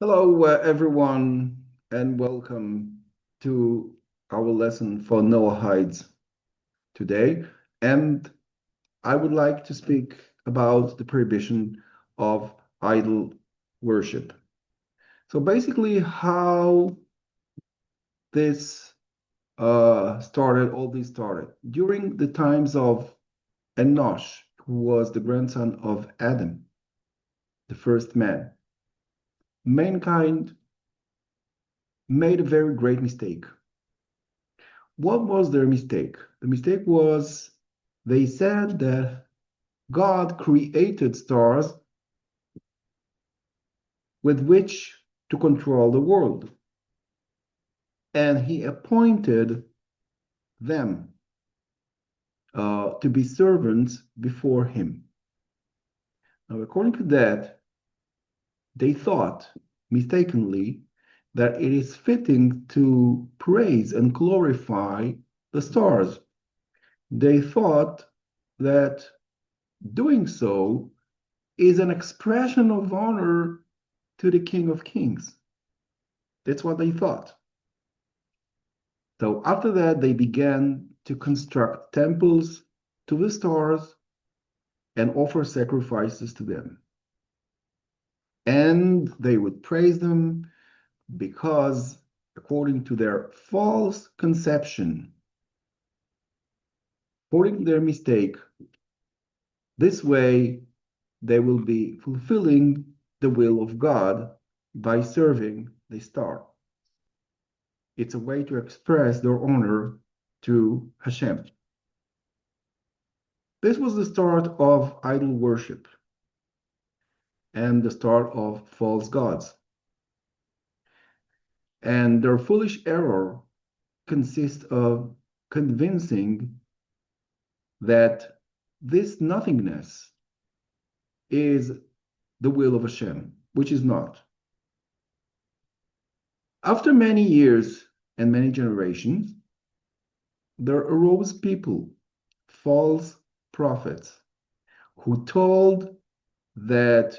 Hello, everyone, and welcome to our lesson for Noahides today. And I would like to speak about the prohibition of idol worship. So basically, how this all this started during the times of Enosh, who was the grandson of Adam, the first man. Mankind made a very great mistake. What was their mistake? The mistake was they said that God created stars with which to control the world, and he appointed them to be servants before him. Now, according to that, they thought mistakenly that it is fitting to praise and glorify the stars. They thought that doing so is an expression of honor to the King of Kings. That's what they thought. So after that, they began to construct temples to the stars and offer sacrifices to them. And they would praise them because, according to their false conception, according to their mistake, this way they will be fulfilling the will of God by serving the star. It's a way to express their honor to Hashem. This was the start of idol worship and the start of false gods. And their foolish error consists of convincing that this nothingness is the will of Hashem, which is not. After many years and many generations, there arose people, false prophets, who told that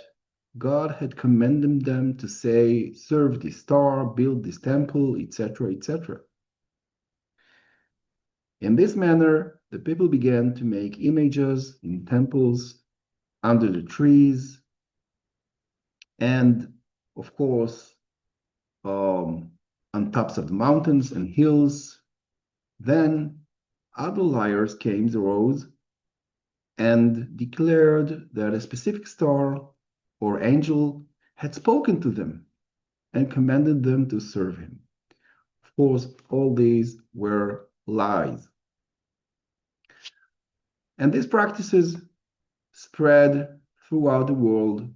God had commanded them to say, serve this star, build this temple, etc., etc. In this manner, the people began to make images in temples, under the trees, and of course, on tops of the mountains and hills. Then other liars came, arose, and declared that a specific star or angel had spoken to them and commanded them to serve him. Of course, all these were lies. And these practices spread throughout the world.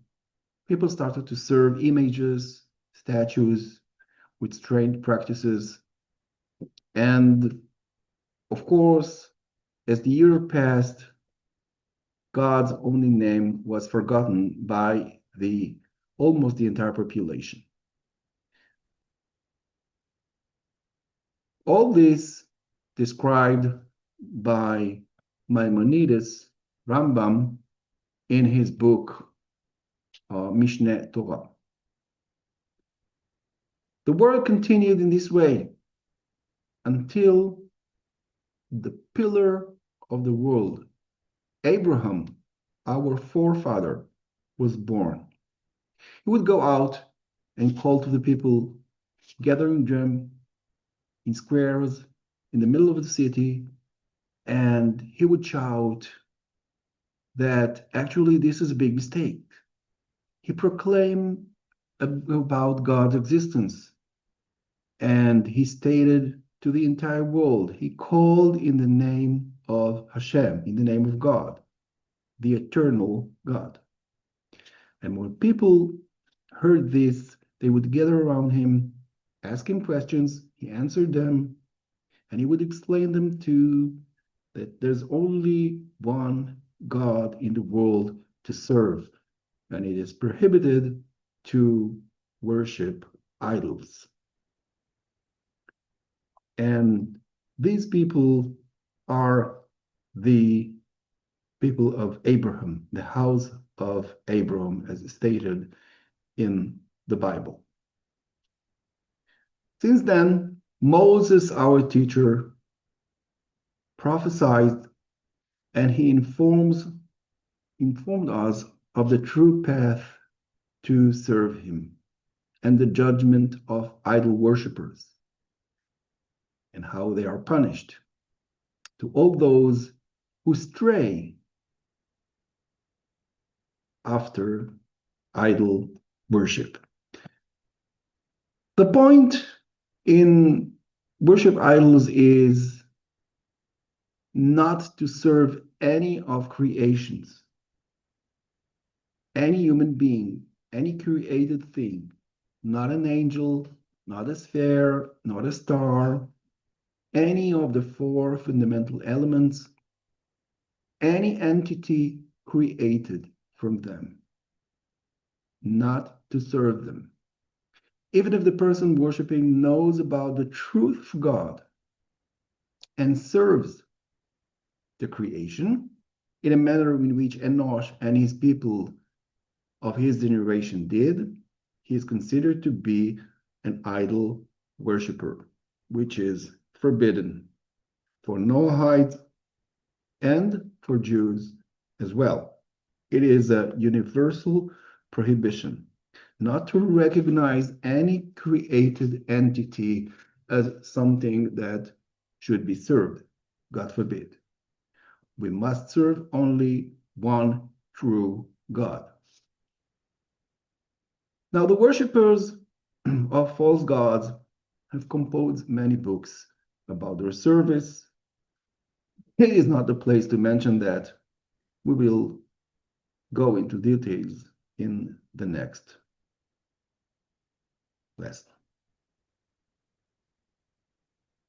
People started to serve images, statues with strange practices. And of course, as the year passed, God's only name was forgotten by almost the entire population. All this described by Maimonides, Rambam, in his book Mishneh Torah. The world continued in this way until the pillar of the world, Abraham, our forefather, was born. He would go out and call to the people, gathering them in squares in the middle of the city, and he would shout that actually this is a big mistake. He proclaimed about God's existence, and he stated to the entire world, he called in the name of Hashem, in the name of God, the eternal God. And when people heard this, they would gather around him, ask him questions, he answered them, and he would explain them to that there's only one God in the world to serve, and it is prohibited to worship idols. And these people are the people of Abraham, the house of Abraham, as stated in the Bible. Since then, Moses, our teacher, prophesied, and he informed us of the true path to serve him and the judgment of idol worshippers and how they are punished, to all those who stray after idol worship. The point in worship idols is not to serve any of creations, any human being, any created thing, not an angel, not a sphere, not a star, any of the four fundamental elements, any entity created from them, not to serve them. Even if the person worshiping knows about the truth of God and serves the creation in a manner in which Enosh and his people of his generation did, he is considered to be an idol worshiper, which is forbidden for Noahites and for Jews as well. It is a universal prohibition not to recognize any created entity as something that should be served. God forbid. We must serve only one true God. Now, the worshippers of false gods have composed many books about their service. It is not the place to mention that. We will go into details in the next lesson.